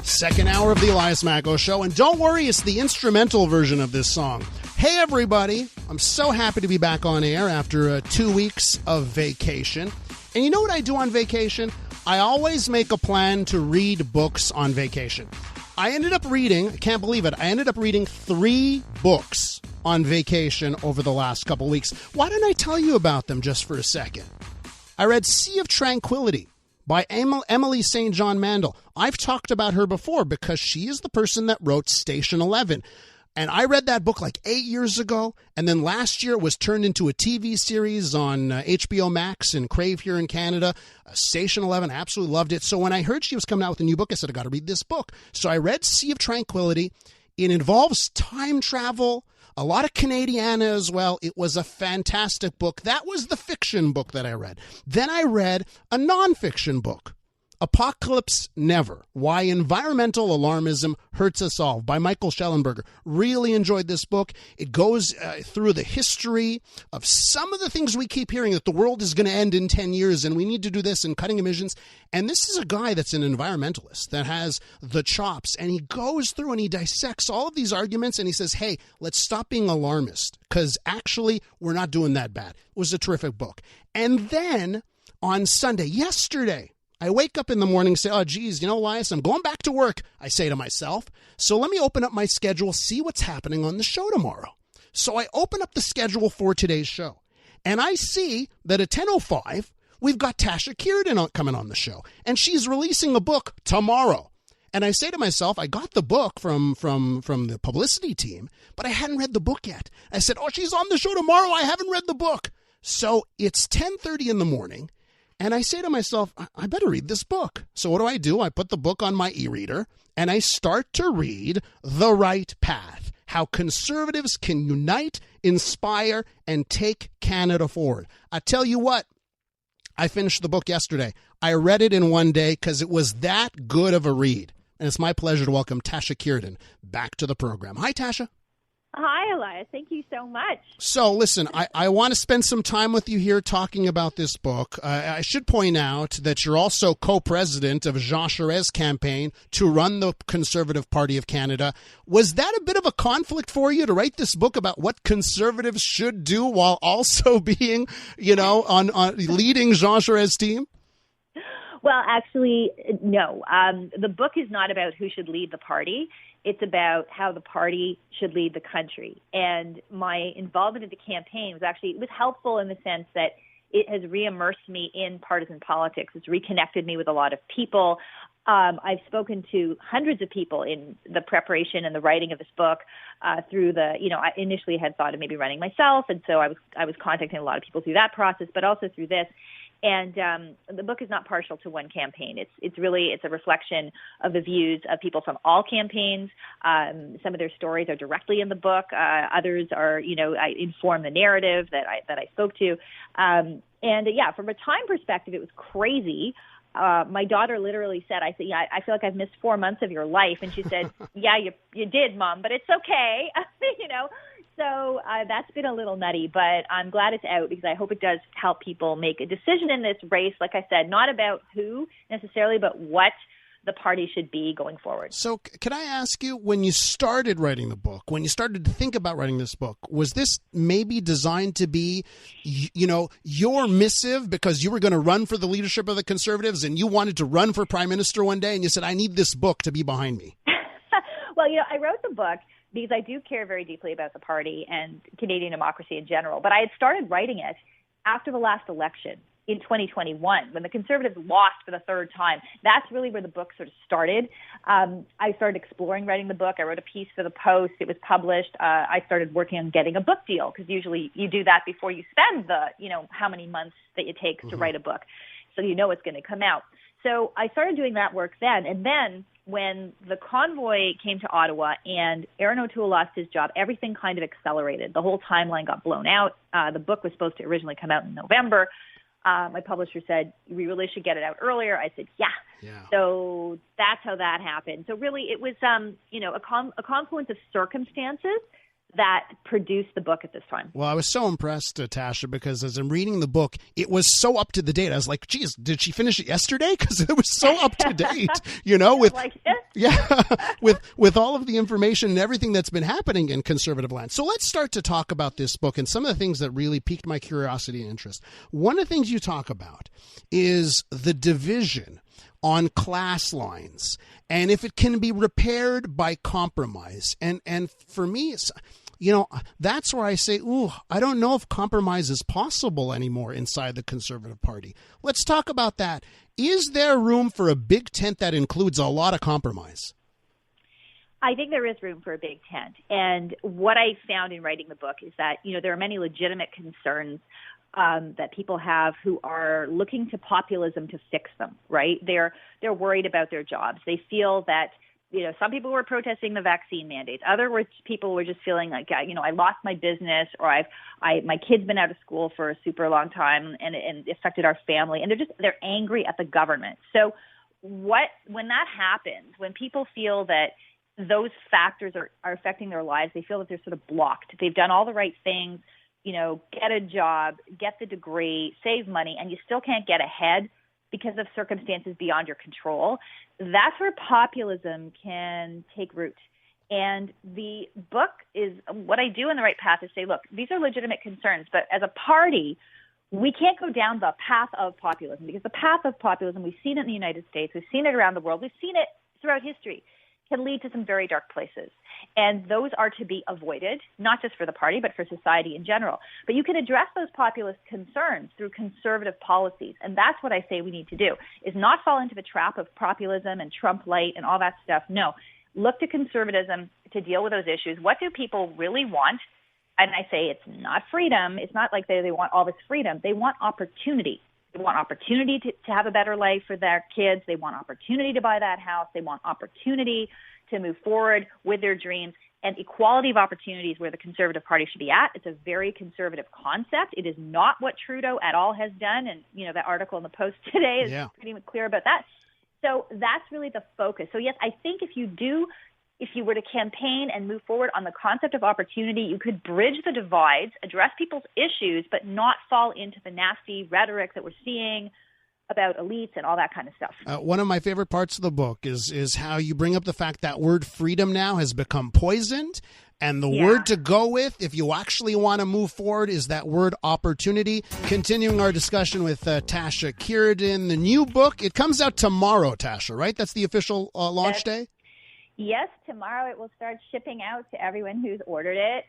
Second hour of the Elias Macko Show. And don't worry, it's the instrumental version of this song. Hey, everybody. I'm so happy to be back on air after 2 weeks of vacation. And you know what I do on vacation? I always make a plan to read books on vacation. I ended up reading, I can't believe it, I ended up reading 3 books on vacation over the last couple weeks. Why don't I tell you about them just for a second? I read Sea of Tranquility by Emily St. John Mandel. I've talked about her before because she is the person that wrote Station 11. And I read that book like 8 years ago. And then last year it was turned into a TV series on HBO Max and Crave here in Canada. Station 11, absolutely loved it. So when I heard she was coming out with a new book, I said, I got to read this book. So I read Sea of Tranquility. It involves time travel, a lot of Canadiana as well. It was a fantastic book. That was the fiction book that I read. Then I read a nonfiction book, Apocalypse Never, Why Environmental Alarmism Hurts Us All, by Michael Schellenberger. Really enjoyed this book. It goes through the history of some of the things we keep hearing, that the world is going to end in 10 years and we need to do this and cutting emissions. And this is a guy that's an environmentalist that has the chops, and he goes through and he dissects all of these arguments and he says, hey, let's stop being alarmist because actually we're not doing that bad. It was a terrific book. And then on Sunday, yesterday, I wake up in the morning and say, oh, geez, you know, Elias, I'm going back to work, I say to myself. So let me open up my schedule, see what's happening on the show tomorrow. So I open up the schedule for today's show, and I see that at 10:05, we've got Tasha Kheriddin coming on the show, and she's releasing a book tomorrow. And I say to myself, I got the book from the publicity team, but I hadn't read the book yet. I said, oh, she's on the show tomorrow, I haven't read the book. So it's 10:30 in the morning. And I say to myself, I better read this book. So what do? I put the book on my e-reader and I start to read The Right Path, How Conservatives Can Unite, Inspire, and Take Canada Forward. I tell you what, I finished the book yesterday. I read it in one day because it was that good of a read. And it's my pleasure to welcome Tasha Kheriddin back to the program. Hi, Tasha. Hi, Elias. Thank you so much. So, listen, I want to spend some time with you here talking about this book. I should point out that you're also co-president of Jean Charest campaign to run the Conservative Party of Canada. Was that a bit of a conflict for you to write this book about what conservatives should do while also being, you know, on leading Jean Charest's team? Well, actually, no. The book is not about who should lead the party. It's about how the party should lead the country. And my involvement in the campaign was helpful in the sense that it has re-immersed me in partisan politics. It's reconnected me with a lot of people. I've spoken to hundreds of people in the preparation and the writing of this book through I initially had thought of maybe running myself. And so I was contacting a lot of people through that process, but also through this. And the book is not partial to one campaign. It's a reflection of the views of people from all campaigns. Some of their stories are directly in the book. Others are, I inform the narrative that I spoke to. From a time perspective, it was crazy. My daughter literally said, I said, I feel like I've missed 4 months of your life. And she said, yeah, you did, Mom, but it's okay. So that's been a little nutty, but I'm glad it's out because I hope it does help people make a decision in this race. Like I said, not about who necessarily, but what the party should be going forward. So can I ask you, when you started writing the book, when you started to think about writing this book, was this maybe designed to be, your missive because you were going to run for the leadership of the Conservatives and you wanted to run for Prime Minister one day and you said, I need this book to be behind me? Well, I wrote the book because I do care very deeply about the party and Canadian democracy in general. But I had started writing it after the last election in 2021, when the Conservatives lost for the third time. That's really where the book sort of started. I started exploring writing the book. I wrote a piece for the Post. It was published. I started working on getting a book deal because usually you do that before you spend the, how many months that it takes to write a book. So it's going to come out. So I started doing that work then. And then when the convoy came to Ottawa and Aaron O'Toole lost his job, everything kind of accelerated. The whole timeline got blown out. The book was supposed to originally come out in November. My publisher said, we really should get it out earlier. I said, yeah. So that's how that happened. So really it was, a confluence of circumstances that produced the book at this time. Well, I was so impressed, Tasha, because as I'm reading the book, it was so up to the date. I was like, geez, did she finish it yesterday? Because it was so up to date, with with all of the information and everything that's been happening in conservative land. So let's start to talk about this book and some of the things that really piqued my curiosity and interest. One of the things you talk about is the division on class lines and if it can be repaired by compromise. And for me, it's, that's where I say, I don't know if compromise is possible anymore inside the Conservative Party. Let's talk about that. Is there room for a big tent that includes a lot of compromise? I think there is room for a big tent. And what I found in writing the book is that, there are many legitimate concerns that people have who are looking to populism to fix them, right? They're worried about their jobs. They feel that, some people were protesting the vaccine mandates. Other people were just feeling like, I lost my business, or my kid's been out of school for a super long time and it affected our family. And they're angry at the government. So when that happens, when people feel that those factors are affecting their lives, they feel that they're sort of blocked. They've done all the right things, get a job, get the degree, save money, and you still can't get ahead because of circumstances beyond your control. That's where populism can take root. And the book is, what I do in The Right Path is say, look, these are legitimate concerns, but as a party, we can't go down the path of populism, because the path of populism, we've seen it in the United States, we've seen it around the world, we've seen it throughout history, can lead to some very dark places. And those are to be avoided, not just for the party, but for society in general. But you can address those populist concerns through conservative policies. And that's what I say we need to do, is not fall into the trap of populism and Trump light and all that stuff. No, look to conservatism to deal with those issues. What do people really want? And I say it's not freedom. It's not like they want all this freedom. They want opportunity. They want opportunity to have a better life for their kids. They want opportunity to buy that house. They want opportunity to move forward with their dreams, and equality of opportunities where the Conservative Party should be at. It's a very conservative concept. It is not what Trudeau at all has done. And, that article in the Post today is pretty clear about that. So that's really the focus. So yes, I think if you were to campaign and move forward on the concept of opportunity, you could bridge the divides, address people's issues, but not fall into the nasty rhetoric that we're seeing about elites and all that kind of stuff. One of my favorite parts of the book is how you bring up the fact that word freedom now has become poisoned. And the word to go with, if you actually want to move forward, is that word opportunity. Continuing our discussion with Tasha Kheriddin, the new book. It comes out tomorrow, Tasha, right? That's the official launch day? Yes, tomorrow it will start shipping out to everyone who's ordered it.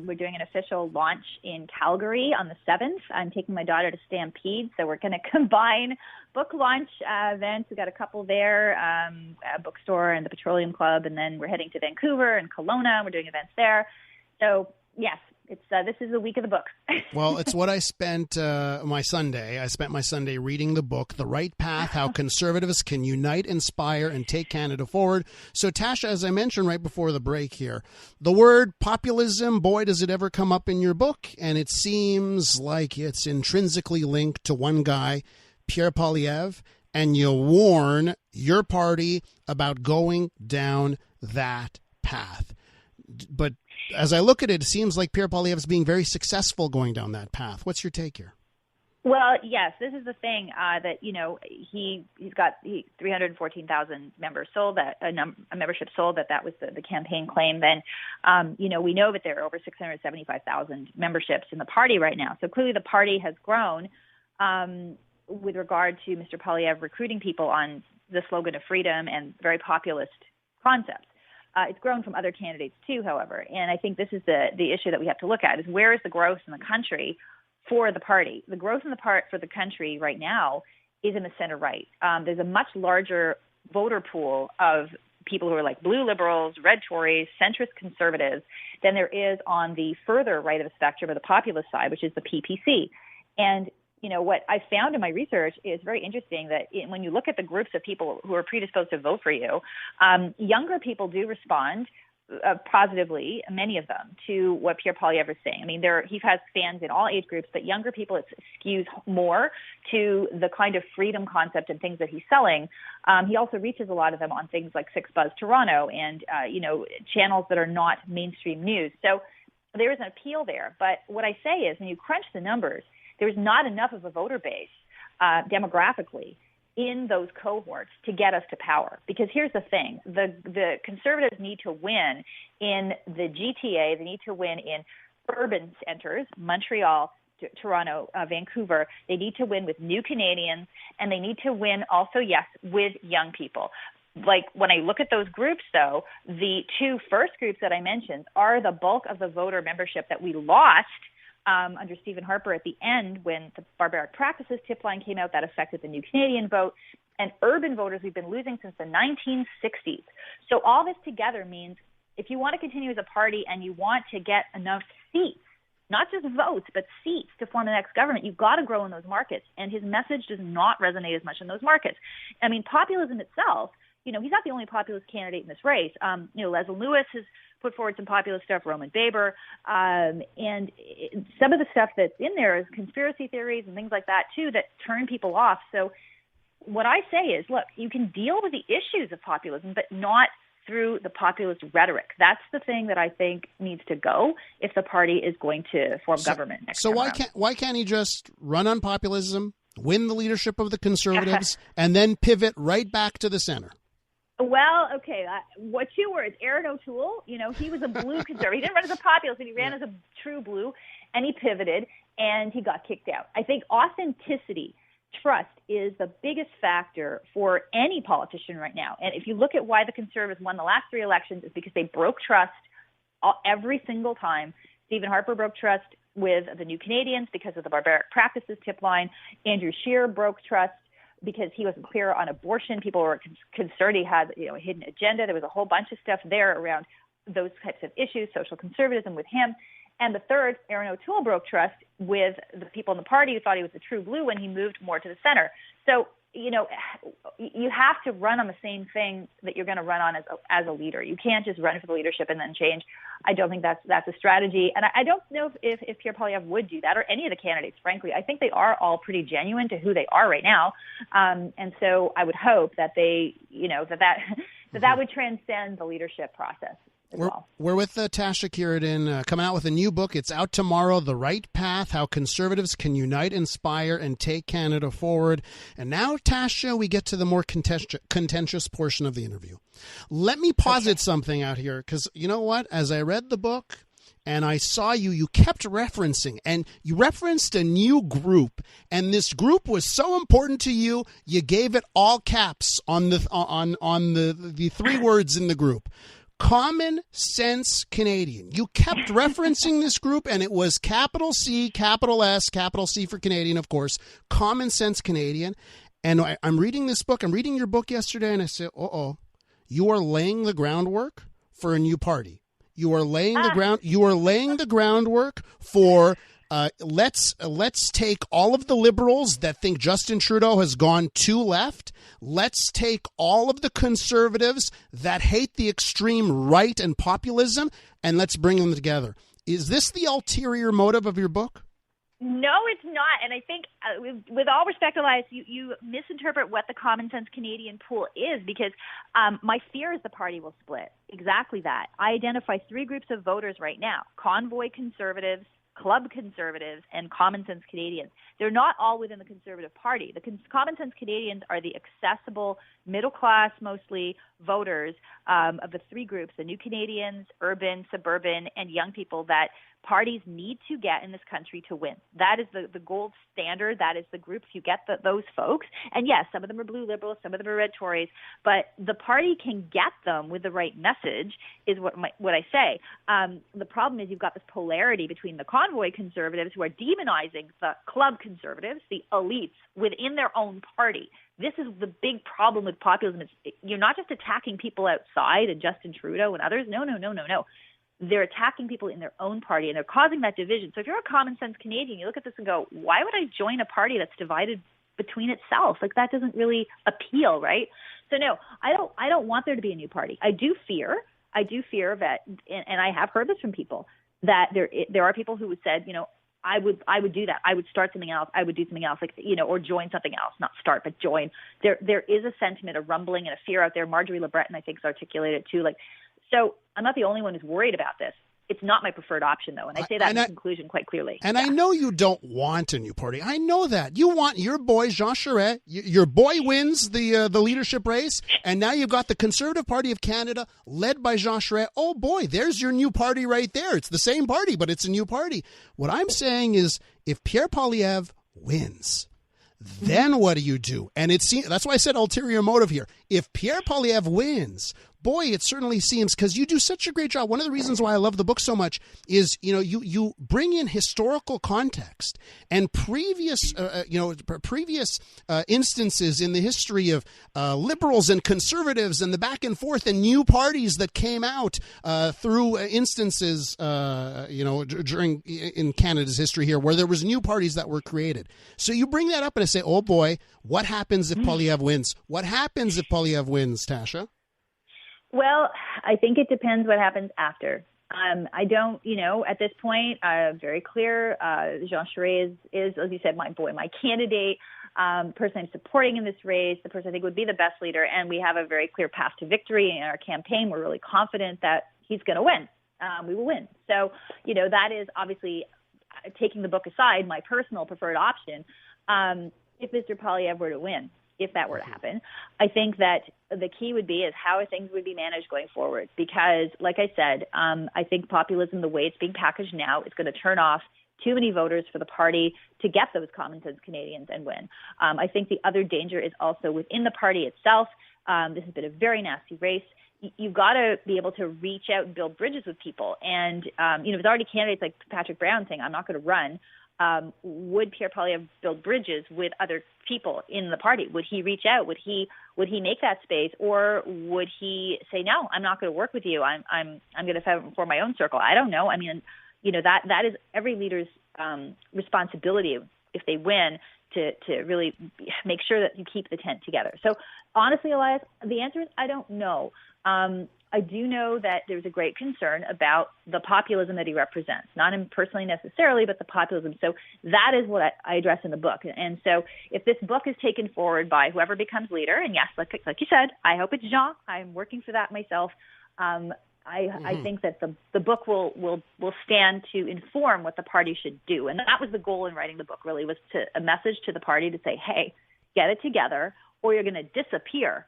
We're doing an official launch in Calgary on the 7th. I'm taking my daughter to Stampede, so we're going to combine book launch events. We've got a couple there, a bookstore and the Petroleum Club, and then we're heading to Vancouver and Kelowna. We're doing events there. So, yes. This is the week of the book. Well, it's what I spent my Sunday. I spent my Sunday reading the book, The Right Path, How Conservatives Can Unite, Inspire, and Take Canada Forward. So, Tasha, as I mentioned right before the break here, the word populism, boy, does it ever come up in your book. And it seems like it's intrinsically linked to one guy, Pierre Poilievre, and you warn your party about going down that path. But as I look at it, it seems like Pierre Poilievre is being very successful going down that path. What's your take here? Well, yes, this is the thing that, he's got 314,000 members sold, a membership sold, that was the campaign claim. Then, we know that there are over 675,000 memberships in the party right now. So clearly the party has grown with regard to Mr. Poilievre recruiting people on the slogan of freedom and very populist concepts. It's grown from other candidates too, however. And I think this is the issue that we have to look at, is where is the growth in the country for the party? The growth in the part for the country right now is in the center right. There's a much larger voter pool of people who are like blue liberals, red Tories, centrist conservatives than there is on the further right of the spectrum, or the populist side, which is the PPC. And what I found in my research is very interesting, that when you look at the groups of people who are predisposed to vote for you, younger people do respond positively, many of them, to what Pierre Poilievre is saying. I mean, he has fans in all age groups, but younger people, it skews more to the kind of freedom concept and things that he's selling. He also reaches a lot of them on things like Six Buzz Toronto and, channels that are not mainstream news. So there is an appeal there. But what I say is, when you crunch the numbers, there's not enough of a voter base demographically in those cohorts to get us to power. Because here's the thing, the Conservatives need to win in the GTA, they need to win in urban centers, Montreal, Toronto, Vancouver. They need to win with new Canadians, and they need to win also, yes, with young people. Like, when I look at those groups, though, the two first groups that I mentioned are the bulk of the voter membership that we lost under Stephen Harper at the end when the barbaric practices tip line came out that affected the new Canadian vote, and urban voters we've been losing since the 1960s. So all this together means if you want to continue as a party and you want to get enough seats, not just votes, but seats to form the next government, you've got to grow in those markets. And his message does not resonate as much in those markets. I mean, populism itself, he's not the only populist candidate in this race. Leslie Lewis has put forward some populist stuff, Roman Baber, and some of the stuff that's in there is conspiracy theories and things like that, too, that turn people off. So what I say is, look, you can deal with the issues of populism, but not through the populist rhetoric. That's the thing that I think needs to go if the party is going to form government next time around. Why can't he just run on populism, win the leadership of the Conservatives, and then pivot right back to the center? Well, okay, what 2 words? Aaron O'Toole, he was a blue conservative. He didn't run as a populist, but he ran as a true blue, and he pivoted, and he got kicked out. I think authenticity, trust is the biggest factor for any politician right now. And if you look at why the Conservatives won the last 3 elections, it's because they broke trust every single time. Stephen Harper broke trust with the New Canadians because of the barbaric practices tip line. Andrew Scheer broke trust because he wasn't clear on abortion. People were concerned he had a hidden agenda. There was a whole bunch of stuff there around those types of issues, social conservatism with him. And the third, Aaron O'Toole broke trust with the people in the party who thought he was a true blue when he moved more to the center. So, you have to run on the same thing that you're going to run on as a leader. You can't just run for the leadership and then change. I don't think that's a strategy. And I don't know if Pierre Poilievre would do that, or any of the candidates, frankly. I think they are all pretty genuine to who they are right now. And so I would hope that they, that would transcend the leadership process. We're with Tasha Kheriddin, coming out with a new book. It's out tomorrow, The Right Path, How Conservatives Can Unite, Inspire, and Take Canada Forward. And now, Tasha, we get to the more contentious portion of the interview. Let me posit something out here, because you know what? As I read the book and I saw you kept referencing, and you referenced a new group, and this group was so important to you, you gave it all caps on the 3 words in the group. Common Sense Canadian. You kept referencing this group, and it was capital C, capital S, capital C for Canadian, of course, Common Sense Canadian. And I'm reading this book. I'm reading your book yesterday, and I said, you are laying the groundwork for a new party. You are laying the groundwork for let's take all of the liberals that think Justin Trudeau has gone too left. Let's take all of the conservatives that hate the extreme right and populism, and let's bring them together. Is this the ulterior motive of your book? No, it's not. And I think, with all respect, Elias, you misinterpret what the Common Sense Canadian pool is, because my fear is the party will split. Exactly that. I identify 3 groups of voters right now: convoy conservatives, club conservatives, and Common Sense Canadians. They're not all within the Conservative Party. The Common Sense Canadians are the accessible, middle-class, mostly, voters of the 3 groups: the New Canadians, urban, suburban, and young people that parties need to get in this country to win. That is the gold standard. That is the groups. You get those folks. And yes, some of them are blue liberals, some of them are red Tories, but the party can get them with the right message, is what I say. The problem is you've got this polarity between the convoy conservatives, who are demonizing the club conservatives, the elites, within their own party. This is the big problem with populism. You're not just attacking people outside and Justin Trudeau and others. No. They're attacking people in their own party, and they're causing that division. So if you're a Common Sense Canadian, you look at this and go, why would I join a party that's divided between itself? Like, that doesn't really appeal, right? So no, I don't want there to be a new party. I do fear that, and I have heard this from people, that there are people who have said, I would do that. I would start something else. I would do something else, or join something else. Not start, but join. There is a sentiment, a rumbling, and a fear out there. Marjorie Le Breton, I think, has articulated it too. So I'm not the only one who's worried about this. It's not my preferred option, though, and I say that in conclusion quite clearly. And I know you don't want a new party. I know that. You want your boy, Jean Charest. Your boy wins the leadership race, and now you've got the Conservative Party of Canada led by Jean Charest. Oh, boy, there's your new party right there. It's the same party, but it's a new party. What I'm saying is if Pierre Poilievre wins, then what do you do? And that's why I said ulterior motive here. If Pierre Poilievre wins, boy, it certainly seems, because you do such a great job. One of the reasons why I love the book so much is, you bring in historical context and previous instances in the history of liberals and conservatives and the back and forth and new parties that came out through instances, during in Canada's history here where there was new parties that were created. So you bring that up and I say, oh boy, what happens if Poilievre wins? What happens if Poilievre wins, Tasha? Well, I think it depends what happens after. I don't, at this point, very clear. Jean Charest is, as you said, my candidate, person I'm supporting in this race, the person I think would be the best leader. And we have a very clear path to victory in our campaign. We're really confident that he's going to win. We will win. So, that is obviously, taking the book aside, my personal preferred option. If Mr. Poilievre were to win, if that were to happen, I think that the key would be is how things would be managed going forward. Because, like I said, I think populism, the way it's being packaged now, is going to turn off too many voters for the party to get those common sense Canadians and win. I think the other danger is also within the party itself. This has been a very nasty race. You've got to be able to reach out and build bridges with people. And, there's already candidates like Patrick Brown saying, I'm not going to run. Would Pierre Poilievre build bridges with other people in the party? Would he reach out? Would he make that space, or would he say, no, I'm not going to work with you. I'm going to form my own circle. I don't know. I mean, that is every leader's responsibility if they win to really make sure that you keep the tent together. So honestly, Elias, the answer is I don't know. I do know that there's a great concern about the populism that he represents, not him personally necessarily, but the populism. So that is what I address in the book. And so if this book is taken forward by whoever becomes leader, and yes, like you said, I hope it's Jean. I'm working for that myself. I think that the book will stand to inform what the party should do. And that was the goal in writing the book, really, was a message to the party to say, hey, get it together or you're going to disappear,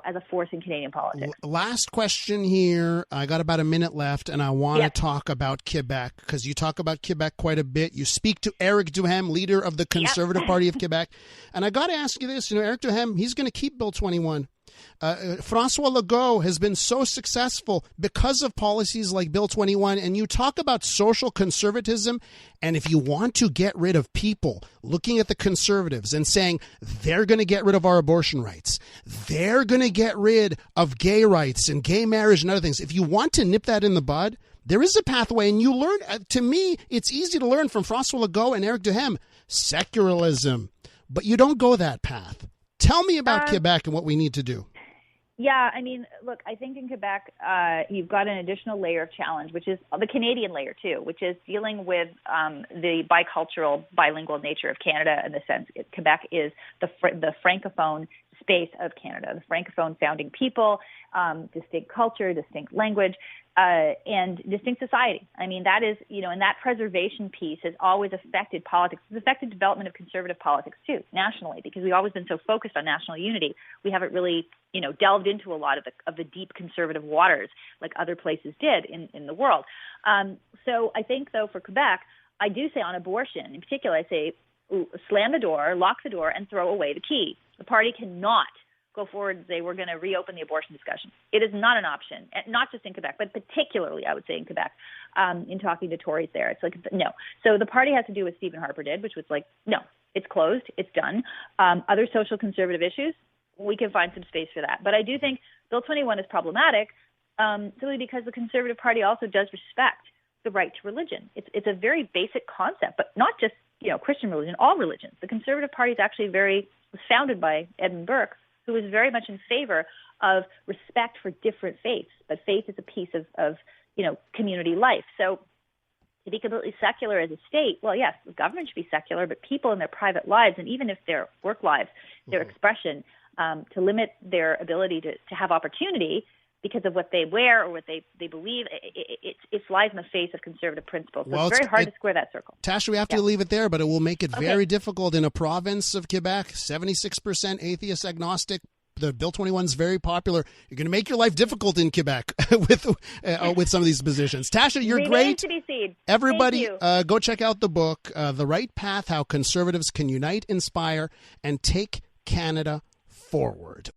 as a force in Canadian politics. Last question here. I got about a minute left, and I want to talk about Quebec, because you talk about Quebec quite a bit. You speak to Éric Duhem, leader of the Conservative Party of Quebec. And I got to ask you this. Éric Duhem, he's going to keep Bill 21. François Legault has been so successful because of policies like Bill 21, and you talk about social conservatism, and if you want to get rid of people looking at the Conservatives and saying they're going to get rid of our abortion rights, they're going to get rid of gay rights and gay marriage and other things, if you want to nip that in the bud, there is a pathway, and you learn, to me, it's easy to learn from François Legault and Éric Duhem, secularism, but you don't go that path. Tell me about Quebec and what we need to do. Yeah, I mean, look, I think in Quebec, you've got an additional layer of challenge, which is the Canadian layer, too, which is dealing with the bicultural, bilingual nature of Canada in the sense Quebec is the francophone space of Canada, the francophone founding people, distinct culture, distinct language, and distinct society. I mean, that is, and that preservation piece has always affected politics. It's affected development of conservative politics, too, nationally, because we've always been so focused on national unity. We haven't really, delved into a lot of the deep conservative waters like other places did in the world. So I think, though, for Quebec, I do say on abortion, in particular, I say slam the door, lock the door, and throw away the key. The party cannot go forward and say we're going to reopen the abortion discussion. It is not an option, not just in Quebec, but particularly, I would say, in Quebec, in talking to Tories there. It's like, no. So the party has to do what Stephen Harper did, which was like, no, it's closed, it's done. Other social conservative issues, we can find some space for that. But I do think Bill 21 is problematic simply because the Conservative Party also does respect the right to religion. It's a very basic concept, but not just Christian religion, all religions. The Conservative Party is actually was founded by Edmund Burke, who was very much in favor of respect for different faiths. But faith is a piece of community life. So to be completely secular as a state, well, yes, the government should be secular, but people in their private lives, and even if their work lives, their expression, to limit their ability to have opportunity, because of what they wear or what they believe. It flies in the face of conservative principles. So it's very hard to square that circle. Tasha, we have to leave it there, but it will make it very difficult in a province of Quebec, 76% atheist agnostic. The Bill 21 is very popular. You're going to make your life difficult in Quebec with some of these positions. Tasha, you're great. To be seen. Everybody, go check out the book, The Right Path, How Conservatives Can Unite, Inspire, and Take Canada Forward.